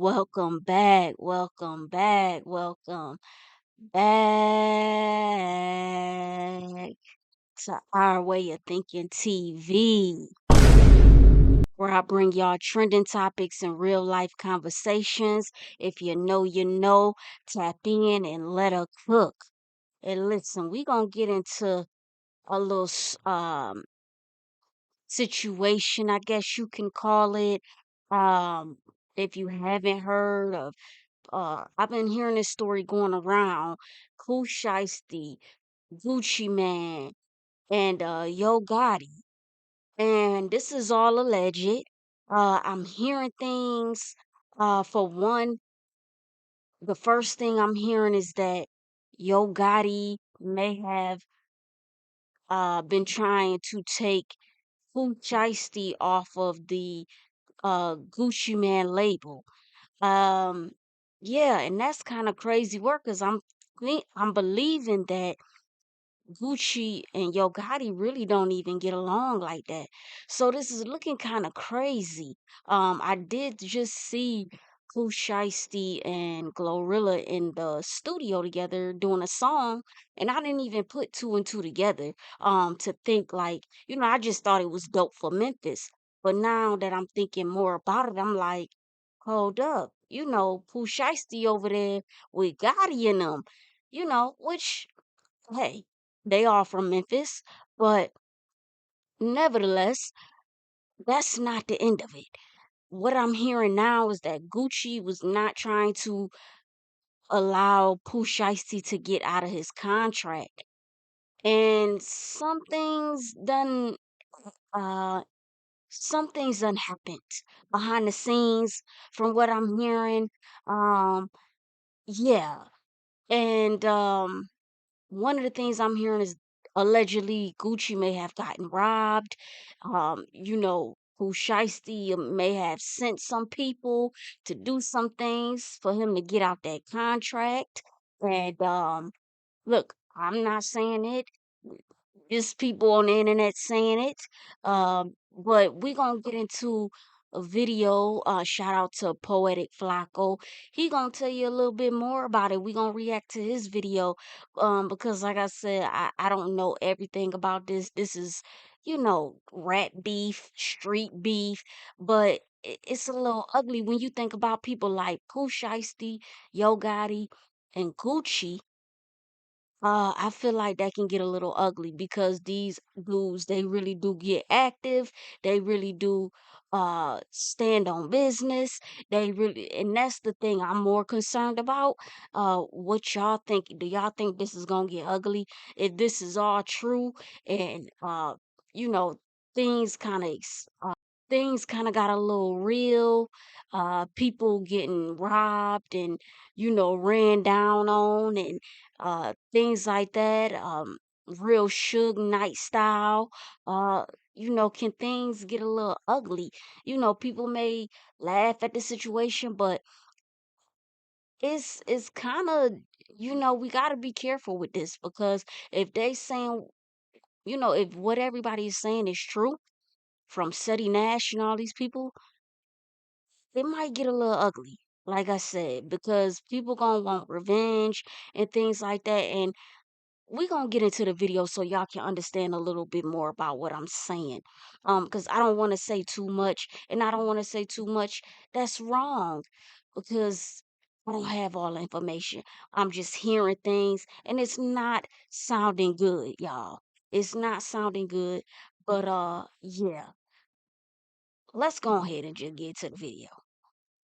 Welcome back, welcome back, welcome back to Our Way of Thinking TV, where I bring y'all trending topics and real life conversations. If you know, you know, tap in and let her cook. And listen, we gonna get into a little situation, I guess you can call it. Um, if you haven't heard of I've been hearing this story going around. Pooh Shiesty, Gucci Man, and Yo Gotti. And this is all alleged. I'm hearing things. For one, the first thing I'm hearing is that Yo Gotti may have been trying to take Pooh Shiesty off of the Gucci Man label. Um, yeah, and that's kind of crazy work because I'm believing that Gucci and Yo Gotti really don't even get along like that. So this is looking kind of crazy. I did just see Pooh Shiesty and Glorilla in the studio together doing a song, and I didn't even put two and two together. To think like, I just thought it was dope for Memphis. But now that I'm thinking more about it, I'm like, hold up, Pooh Shiesty over there with Gotti in them, which hey, they are from Memphis, but nevertheless, that's not the end of it. What I'm hearing now is that Gucci was not trying to allow Pooh Shiesty to get out of his contract. And uh some things done happened behind the scenes from what I'm hearing. Um yeah. And one of the things I'm hearing is allegedly Gucci may have gotten robbed. Who Shiesty may have sent some people to do some things for him to get out that contract. And look, I'm not saying it. Just people on the internet saying it. But we're gonna get into a video. Shout out to Poetic Flacco. He gonna tell you a little bit more about it. We gonna react to his video. Because like I said, I don't know everything about this. This is, rat beef, street beef, but it's a little ugly when you think about people like Pooh Shiesty, Yo Gotti, and Gucci. I feel like that can get a little ugly because these dudes, they really do get active. They really do stand on business. And that's the thing I'm more concerned about. What y'all think? Do y'all think this is gonna get ugly? If this is all true and you know, things kind of things kind of got a little real, people getting robbed and ran down on, and things like that, real Suge Knight style. uh can things get a little ugly? People may laugh at the situation, but it's kind of, we got to be careful with this, because if they saying, if what everybody is saying is true, from Seti Nash and all these people, it might get a little ugly, like I said, because people gonna want revenge and things like that. And we gonna get into the video so y'all can understand a little bit more about what I'm saying. Because I don't want to say too much, and I don't want to say too much that's wrong, because I don't have all the information. I'm just hearing things, and it's not sounding good, y'all. It's not sounding good. But yeah, let's go ahead and just get to the video.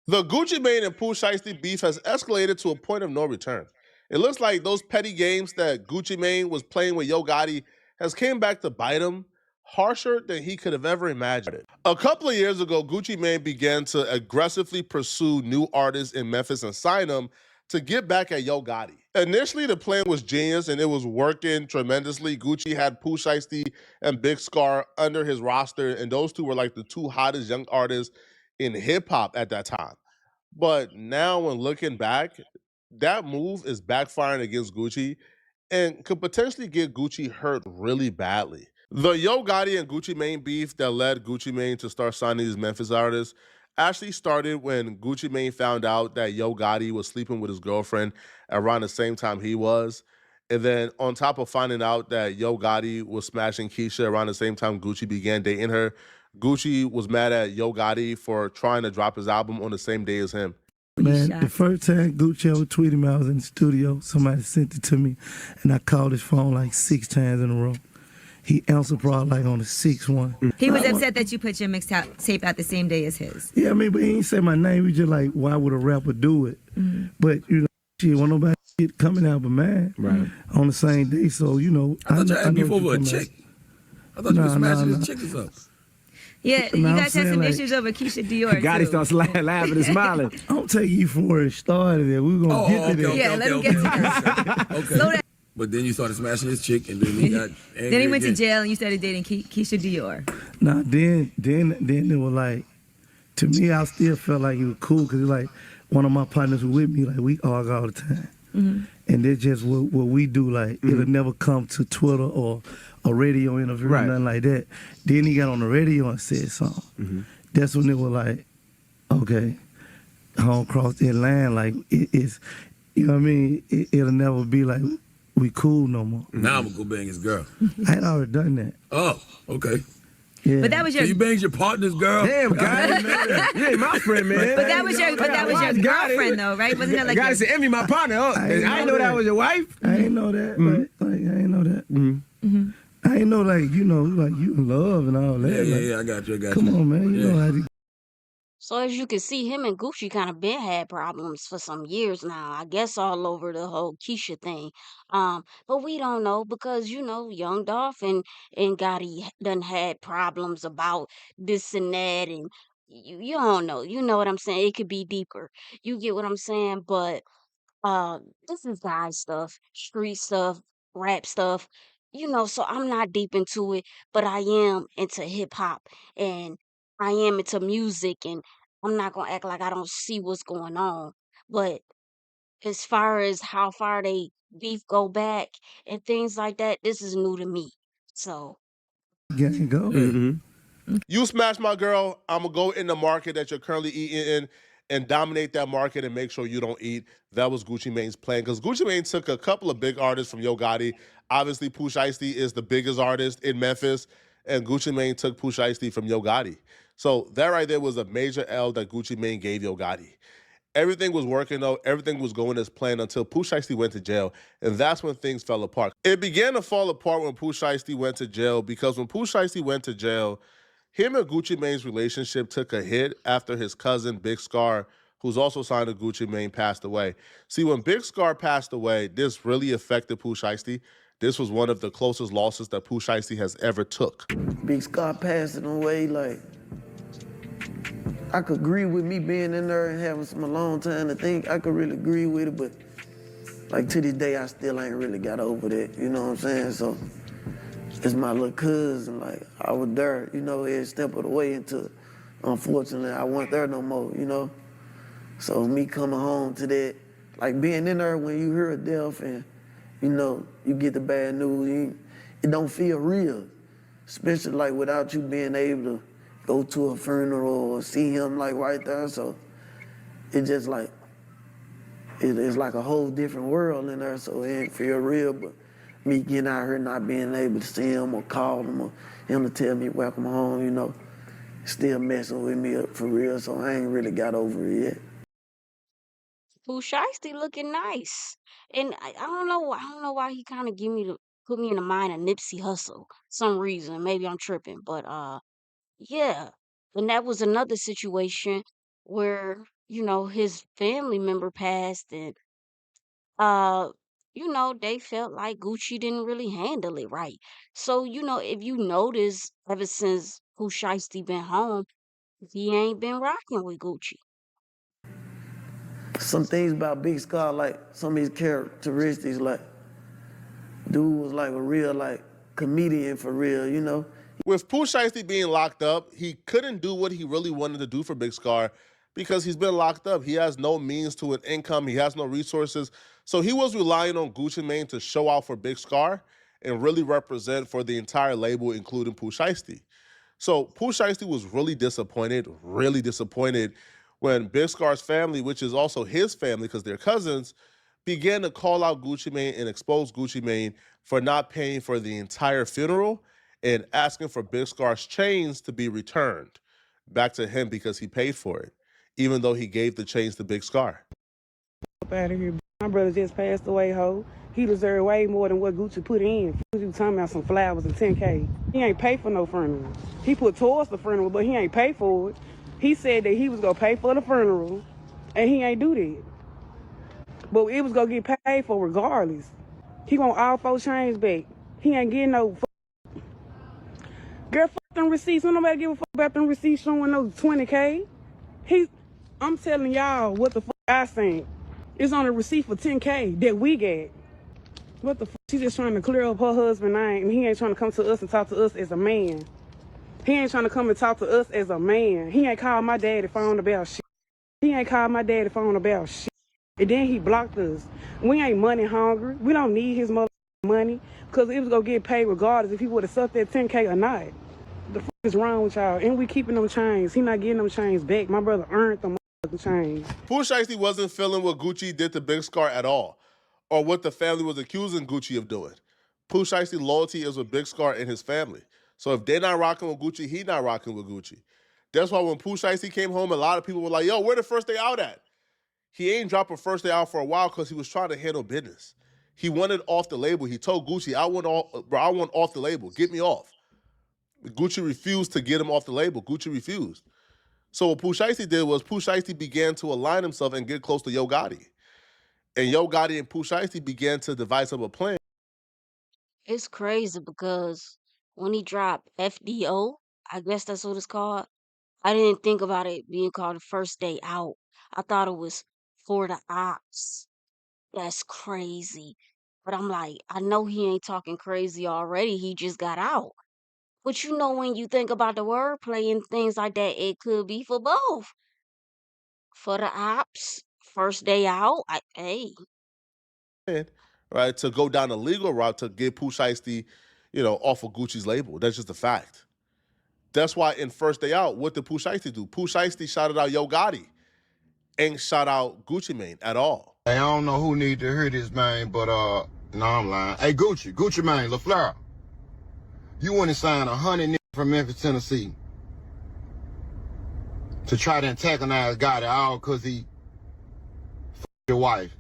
The Gucci Mane and Pooh Shiesty beef has escalated to a point of no return. It looks like those petty games that Gucci Mane was playing with Yo Gotti has came back to bite him harsher than he could have ever imagined. A couple of years ago, Gucci Mane began to aggressively pursue new artists in Memphis and sign them to get back at Yo Gotti. Initially, the plan was genius and it was working tremendously. Gucci had Pooh Shiesty and Big Scar under his roster, and those two were like the two hottest young artists in hip hop at that time. But now, when looking back, that move is backfiring against Gucci and could potentially get Gucci hurt really badly. The Yo Gotti and Gucci Mane beef that led Gucci Mane to start signing these Memphis artists actually started when Gucci Mane found out that Yo Gotti was sleeping with his girlfriend around the same time he was. And then on top of finding out that Yo Gotti was smashing Keisha around the same time Gucci began dating her, Gucci was mad at Yo Gotti for trying to drop his album on the same day as him. Man, the first time Gucci ever tweeted me, I was in the studio. Somebody sent it to me, and I called his phone like 6 times in a row. He answered probably like on the 6th one. He was upset that you put your mixtape out the same day as his. Yeah, I mean, but he ain't say my name. He just like, why would a rapper do it? But, you know, shit, when nobody shit coming out but mine on the same day. So, you know. I thought you had beef over a chick. I thought you were smashing his chick or something. Yeah, you guys had some issues over Keisha Dior. Gotti starts laughing and smiling. I'm taking you from where it started. We're going to get to that. Yeah, let him get to that. Okay. But then you started smashing his chick, and then he got angry. Then he went to jail, and you started dating Keisha Dior. Nah, then it was like, to me, I still felt like he was cool because like one of my partners was with me, like we argue all the time. And that's just what we do. Like it'll never come to Twitter or a radio interview or nothing like that. Then he got on the radio and said something. That's when it was like, okay, I don't cross that line. Like it's, you know what I mean? It'll never be like we cool no more. Now I'm gonna go bang his girl. I had already done that. Oh, okay. Yeah. But that was your. So you banged your partner's girl. Damn, Gotti. You ain't my friend, man. But that was your girlfriend, though, right? Wasn't it like? Gotti said, "Envy my partner." Oh, I didn't know that was your wife. I ain't know that. Like I ain't know that. I ain't know like you know like you in love and all that. Yeah, I got you. Come on, man. You know how to. So as you can see, him and Gucci kind of been had problems for some years now. I guess all over the whole Keisha thing. But we don't know because you know, Young Dolph and Gotti done had problems about this and that, and you don't know. You know what I'm saying? It could be deeper. You get what I'm saying? But this is guy stuff, street stuff, rap stuff. You know, so I'm not deep into it, but I am into hip hop and I am into music, and I'm not gonna act like I don't see what's going on. But as far as how far they beef go back and things like that, this is new to me. So Go. You smash my girl, I'm gonna go in the market that you're currently eating in and dominate that market and make sure you don't eat. That was Gucci Mane's plan because Gucci Mane took a couple of big artists from Yo Gotti. Obviously, Pooh Shiesty is the biggest artist in Memphis, and Gucci Mane took Pooh Shiesty from Yo Gotti. So that right there was a major L that Gucci Mane gave Yo Gotti. Everything was working though. Everything was going as planned until Pooh Shiesty went to jail, and that's when things fell apart. It began to fall apart when Pooh Shiesty went to jail because when Pooh Shiesty went to jail, him and Gucci Mane's relationship took a hit after his cousin Big Scar, who's also signed to Gucci Mane, passed away. See, when Big Scar passed away, this really affected Pooh Shiesty. This was one of the closest losses that Pooh Shiesty has ever took. Big Scott passing away, like, I could agree with me being in there and having some alone time to think. I could really agree with it, but like to this day, I still ain't really got over that, you know what I'm saying? So it's my little cousin, like, I was there, you know, every step of the way until, unfortunately, I wasn't there no more, you know? So me coming home to that, like being in there when you hear a death and, you know, you get the bad news, it don't feel real, especially like without you being able to go to a funeral or see him like right there. So it just like, it's like a whole different world in there, so it ain't feel real, but me getting out here not being able to see him or call him or him to tell me welcome home, you know, still messing with me up for real, so I ain't really got over it yet. Pooh Shiesty looking nice. And I don't know why he kind of put me in the mind of Nipsey Hussle. Some reason. Maybe I'm tripping. But yeah. And that was another situation where, you know, his family member passed and uh you know, they felt like Gucci didn't really handle it right. So, you know, if you notice ever since Pooh Shiesty been home, he ain't been rocking with Gucci. Some things about Big Scar, like some of his characteristics, like dude was like a real like comedian for real, you know? With Pooh Shiesty being locked up, he couldn't do what he really wanted to do for Big Scar because he's been locked up. He has no means to an income. He has no resources. So he was relying on Gucci Mane to show out for Big Scar and really represent for the entire label, including Pooh Shiesty. So Pooh Shiesty was really disappointed when Big Scar's family, which is also his family because they're cousins, began to call out Gucci Mane and expose Gucci Mane for not paying for the entire funeral and asking for Big Scar's chains to be returned back to him because he paid for it, even though he gave the chains to Big Scar. Up out of here. My brother just passed away, ho. He deserved way more than what Gucci put in. You talking about some flowers and 10K. He ain't pay for no funeral. He put towards the funeral, but he ain't pay for it. He said that he was gonna pay for the funeral, and he ain't do that. But it was gonna get paid for regardless. He want all 4 chains back. He ain't getting no. Girl, fuck them receipts. Don't nobody give a fuck about them receipts showing no 20K. I'm telling y'all what the fuck I think. It's on a receipt for 10K that we get. What the fuck? She just trying to clear up her husband's name, and he ain't trying to come to us and talk to us as a man. He ain't trying to come and talk to us as a man. He ain't called my daddy phone about shit. He ain't called my daddy phone about shit. And then he blocked us. We ain't money hungry. We don't need his money, because it was going to get paid regardless if he would have sucked that 10K or not. The fuck is wrong with y'all? And we keeping them chains. He not getting them chains back. My brother earned them chains. Pooh Shiesty wasn't feeling what Gucci did to Big Scar at all, or what the family was accusing Gucci of doing. Pooh Shiesty loyalty is with Big Scar and his family. So if they're not rocking with Gucci, he not rocking with Gucci. That's why when Pooh Shiesty came home, a lot of people were like, yo, where the first day out at? He ain't dropped a first day out for a while because he was trying to handle business. He wanted off the label. He told Gucci, I want off the label. Get me off. Gucci refused to get him off the label. Gucci refused. So what Pooh Shiesty did was Pooh Shiesty began to align himself and get close to Yo Gotti. And Yo Gotti and Pooh Shiesty began to devise up a plan. It's crazy because when he dropped FDO, I guess that's what it's called. I didn't think about it being called the first day out. I thought it was for the ops. That's crazy. But I'm like, I know he ain't talking crazy already. He just got out. But you know, when you think about the wordplay and things like that, it could be for both. For the ops, first day out, hey. Right, to go down the legal route to get Pooh Shiesty, off of Gucci's label. That's just a fact. That's why in First Day Out, what did Pooh Shiesty do? Pooh Shiesty shouted out Yo Gotti, ain't shout out Gucci Mane at all. Hey, I don't know who need to hear this, man, but no, I'm lying. Hey, Gucci Mane, LaFleur, you want to sign 100 niggas from Memphis, Tennessee to try to antagonize Gotti all because he your wife.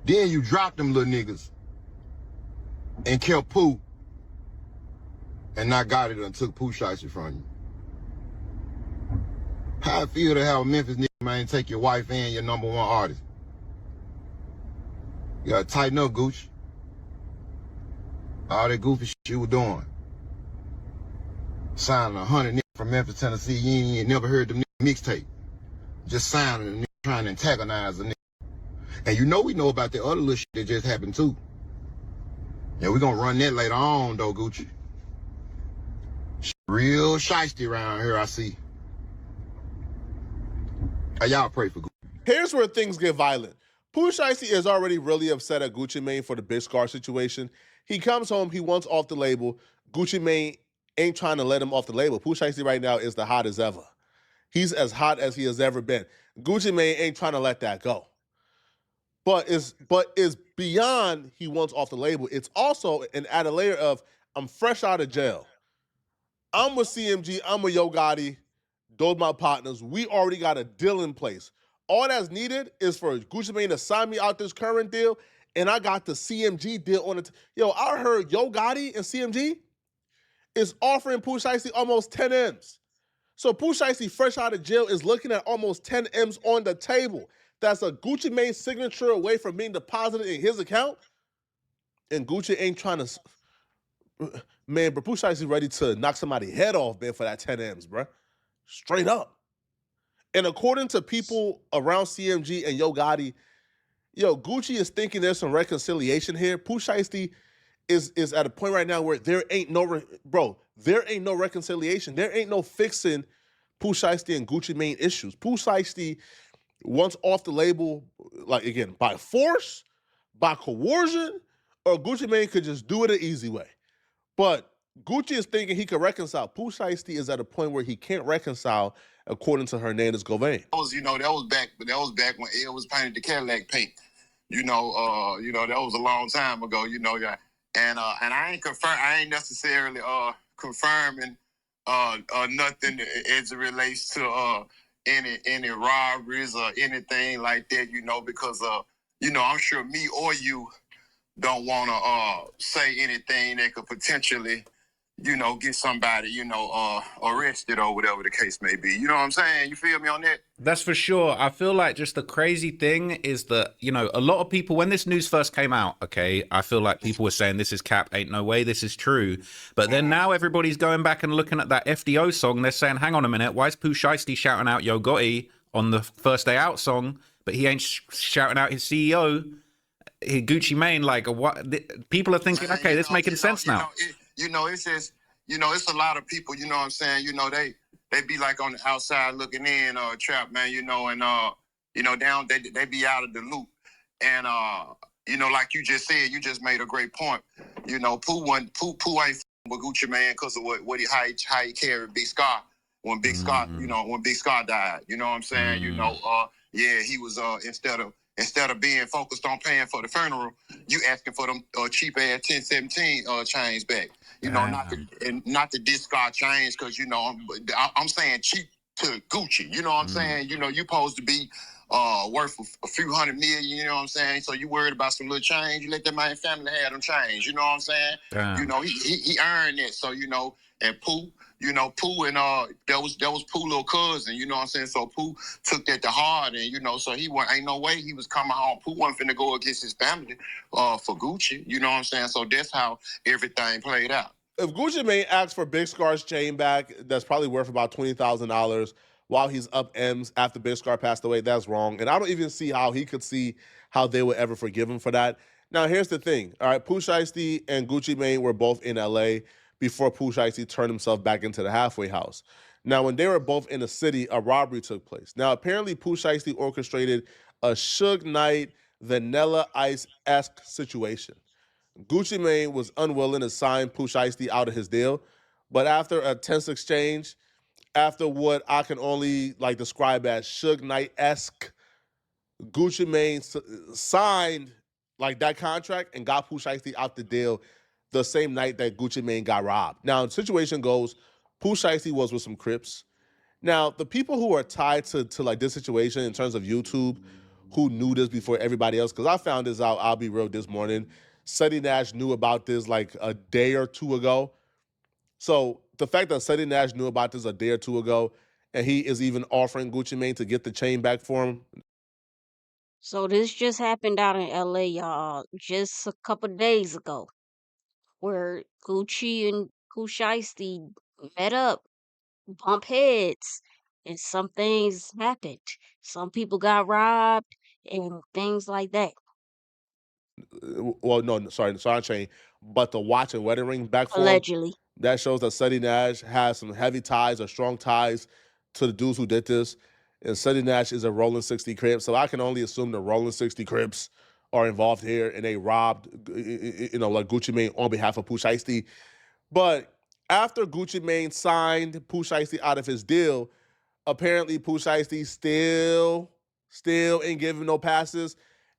Then you dropped them little niggas and kept Pooh, and not Gotti done took Pooh Shiesty from you. How I feel to have a Memphis nigga, man, take your wife and your #1 artist. You gotta tighten up, Gucci. All that goofy shit you were doing. Signing 100 niggas from Memphis, Tennessee, you ain't never heard them niggas mixtape. Just signing a nigga trying to antagonize a nigga. And we know about the other little shit that just happened too. Yeah, we gonna run that later on though, Gucci. Real shiesty around here, I see. Hey, y'all pray for Gucci. Here's where things get violent. Pooh Shiesty is already really upset at Gucci Mane for the Big Scar situation. He comes home, he wants off the label. Gucci Mane ain't trying to let him off the label. Pooh Shiesty right now is the hottest ever. He's as hot as he has ever been. Gucci Mane ain't trying to let that go. But it's beyond he wants off the label. It's also an added layer of, I'm fresh out of jail. I'm with CMG, I'm with Yo Gotti, those my partners. We already got a deal in place. All that's needed is for Gucci Mane to sign me out this current deal, and I got the CMG deal on it. Yo, I heard Yo Gotti and CMG is offering Pooh Shiesty almost 10 M's. So Pooh Shiesty, fresh out of jail, is looking at almost 10 M's on the table. That's a Gucci Mane signature away from being deposited in his account. And Gucci ain't trying to... Man, bro, Pooh Shiesty ready to knock somebody's head off, man, for that 10 M's, bro. Straight up. And according to people around CMG and Yo Gotti, Gucci is thinking there's some reconciliation here. Pooh Shiesty is at a point right now where there ain't no reconciliation. There ain't no fixing Pooh Shiesty and Gucci Mane issues. Pooh Shiesty wants off the label, like, again, by force, by coercion, or Gucci Mane could just do it an easy way. But Gucci is thinking he could reconcile. Pooh Shiesty is at a point where he can't reconcile, according to Hernandez Govain. That was back when Ed was painted the Cadillac paint. That was a long time ago. Yeah. And I ain't necessarily confirming nothing as it relates to any robberies or anything like that. Because I'm sure me or you don't want to say anything that could potentially, get somebody, arrested or whatever the case may be. You know what I'm saying? You feel me on that? That's for sure. I feel like just the crazy thing is that, a lot of people, when this news first came out, okay, I feel like people were saying this is cap, ain't no way this is true. But then now everybody's going back and looking at that FDO song. They're saying, hang on a minute, why is Pooh Shiesty shouting out Yo Gotti on the First Day Out song, but he ain't shouting out his CEO, Gucci Mane? Like, what? People are thinking, okay, this making sense now. It's just, it's a lot of people, you know what I'm saying? They be like on the outside looking in, Trap, man, they be out of the loop. And, like you just said, you just made a great point. Pooh ain't with Gucci Mane because of how he carried Big Scar when Big Scar, when Big Scar died. You know what I'm saying? He was, instead of being focused on paying for the funeral, you asking for them cheap ass 1017 chains back. Not the discard chains, because I'm saying cheap to Gucci. You know what I'm saying? You supposed to be worth a few $100 million. You know what I'm saying? So you worried about some little change? You let that man family have them change. You know what I'm saying? Damn. He earned it. So and Pooh. Pooh and that was Pooh little cousin, you know what I'm saying? So Pooh took that to heart, and so ain't no way he was coming home. Pooh wasn't finna go against his family for Gucci, you know what I'm saying? So that's how everything played out. If Gucci Mane asks for Big Scar's chain back, that's probably worth about $20,000 while he's up M's after Big Scar passed away. That's wrong. And I don't even see how he could see how they would ever forgive him for that. Now, here's the thing. All right, Pooh Shiesty and Gucci Mane were both in L.A. before Pooh Shiesty turned himself back into the halfway house. Now, when they were both in the city, a robbery took place. Now, apparently, Pooh Shiesty orchestrated a Suge Knight, Vanilla Ice-esque situation. Gucci Mane was unwilling to sign Pooh Shiesty out of his deal, but after a tense exchange, after what I can only describe as Suge Knight-esque, Gucci Mane signed that contract and got Pooh Shiesty out the deal the same night that Gucci Mane got robbed. Now, the situation goes, Pooh Shiesty was with some Crips. Now, the people who are tied to this situation in terms of YouTube, who knew this before everybody else, because I found this out, I'll be real, this morning. Seti Nash knew about this a day or two ago. So the fact that Seti Nash knew about this a day or two ago, and he is even offering Gucci Mane to get the chain back for him. So this just happened out in LA, y'all, just a couple days ago, where Gucci and Pooh Shiesty met up, bump heads, and some things happened. Some people got robbed and things like that. Well, no, sorry, chain, but the watch and wedding ring back for him, Allegedly. that shows that Seti Nash has some heavy ties or strong ties to the dudes who did this. And Seti Nash is a Rolling 60 Crips, so I can only assume the Rolling 60 Crips are involved here, and they robbed, Gucci Mane on behalf of Pooh Shiesty. But after Gucci Mane signed Pooh Shiesty out of his deal, apparently Pooh Shiesty still ain't giving no passes,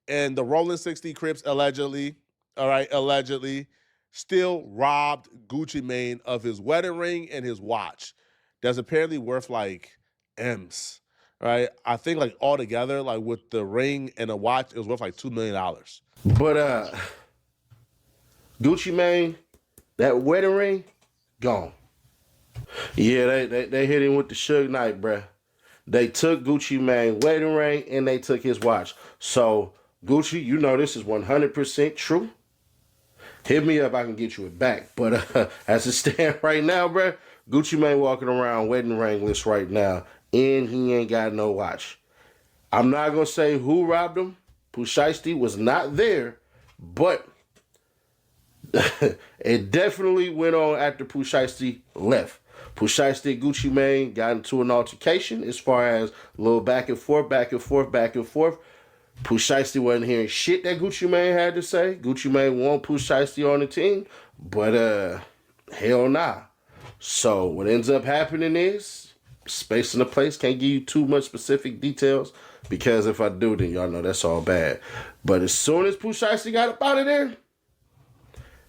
and the Rolling 60 Crips allegedly, still robbed Gucci Mane of his wedding ring and his watch. That's apparently worth M's, right? I think altogether, with the ring and the watch, it was worth $2 million. But Gucci Mane, that wedding ring, gone. Yeah, they hit him with the Suge Knight, bruh. They took Gucci Mane wedding ring and they took his watch. So Gucci, this is 100% true. Hit me up, I can get you it back. But as it stands right now, bruh, Gucci Mane walking around wedding ringless right now, and he ain't got no watch. I'm not gonna say who robbed him. Pooh Shiesty was not there, but it definitely went on after Pooh Shiesty left. Pooh Shiesty and Gucci Mane got into an altercation as far as a little back and forth. Pooh Shiesty wasn't hearing shit that Gucci Mane had to say. Gucci Mane won Pooh Shiesty on the team, but Hell nah. So what ends up happening is Space in the Place can't give you too much specific details because if I do, then y'all know that's all bad. But as soon as Pooh Shiesty got up out of there,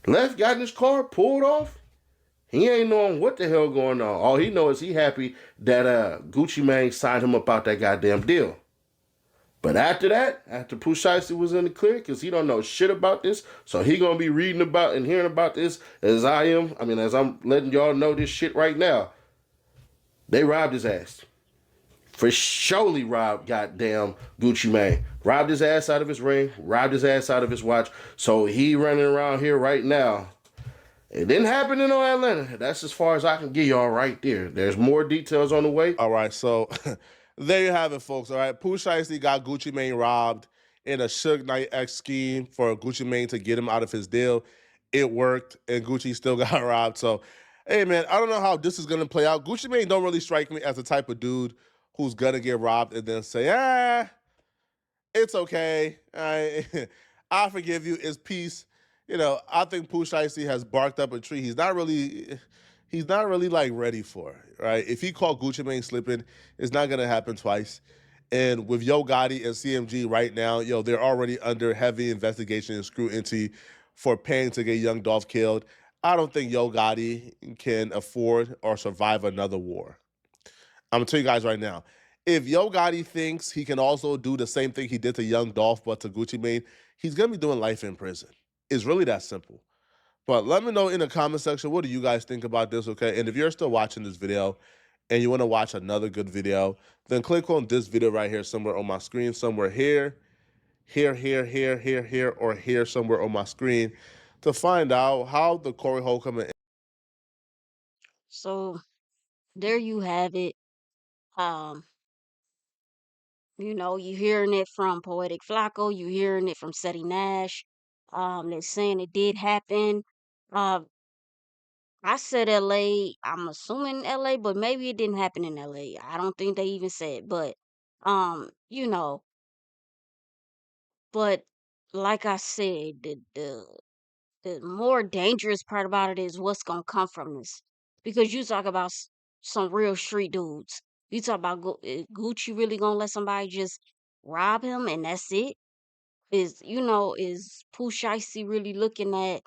left, got in his car, pulled off, he ain't knowing what the hell going on. All he knows is he happy that Gucci Mane signed him up out that goddamn deal. But after that, after Pooh Shiesty was in the clear, because he don't know shit about this, so he gonna be reading about and hearing about this as I am. I mean, as I'm letting y'all know this shit right now. They robbed his ass. For surely robbed goddamn Gucci Mane. Robbed his ass out of his ring, robbed his ass out of his watch. So he running around here right now. It didn't happen in Atlanta. That's as far as I can give y'all right there. There's more details on the way. All right, so there you have it, folks. All right, Pooh Shiesty got Gucci Mane robbed in a Suge Knight X scheme for Gucci Mane to get him out of his deal. It worked, and Gucci still got robbed. So, hey, man, I don't know how this is going to play out. Gucci Mane don't really strike me as the type of dude who's going to get robbed and then say, it's okay. I forgive you. It's peace. You know, I think Pooh Shiesty has barked up a tree. He's not really like ready for it, right? If he caught Gucci Mane slipping, it's not gonna happen twice. And with Yo Gotti and CMG right now, they're already under heavy investigation and scrutiny for paying to get Young Dolph killed. I don't think Yo Gotti can afford or survive another war. I'm gonna tell you guys right now. If Yo Gotti thinks he can also do the same thing he did to Young Dolph but to Gucci Mane, he's gonna be doing life in prison. It's really that simple. But let me know in the comment section, what do you guys think about this, okay? And if you're still watching this video and you want to watch another good video, then click on this video right here somewhere on my screen, somewhere here, or here somewhere on my screen to find out how the Corey Holcomb and So there you have it. Um, you hearing it from Poetic Flacco, you hearing it from Seti Nash. They're saying it did happen. Uh, I said LA. I'm assuming LA, but maybe it didn't happen in LA. I don't think they even said, but um, you know, but like I said, the more dangerous part about it is what's gonna come from this. Because you talk about some real street dudes. You talk about Gucci really gonna let somebody just rob him and that's it? Is Pooh Shiesty really looking at,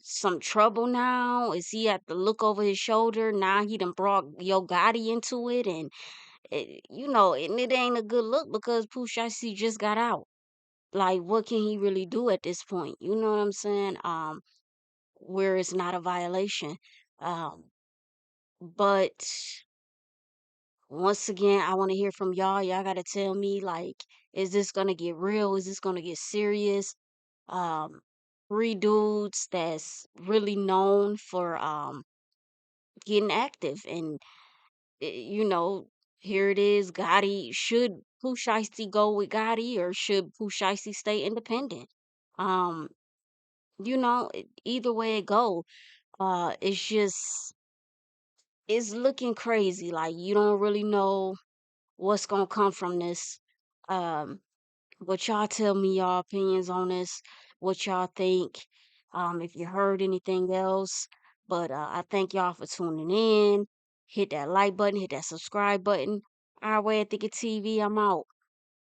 some trouble now? Is he have to look over his shoulder? Now he done brought Yo Gotti into it and it ain't a good look because Pooh Shiesty just got out. Like, what can he really do at this point? You know what I'm saying? Where it's not a violation. Um, but once again, I want to hear from y'all. Y'all got to tell me, like, is this going to get real? Is this going to get serious? Um, three dudes that's really known for getting active. And, here it is. Gotti, should Pooh Shiesty go with Gotti or should Pooh Shiesty stay independent? Um, either way it go, it's looking crazy. Like, you don't really know what's gonna come from this. Um, but y'all tell me y'all opinions on this, what y'all think. If you heard anything else. But I thank y'all for tuning in. Hit that like button, hit that subscribe button. Our way at Thinking TV, I'm out.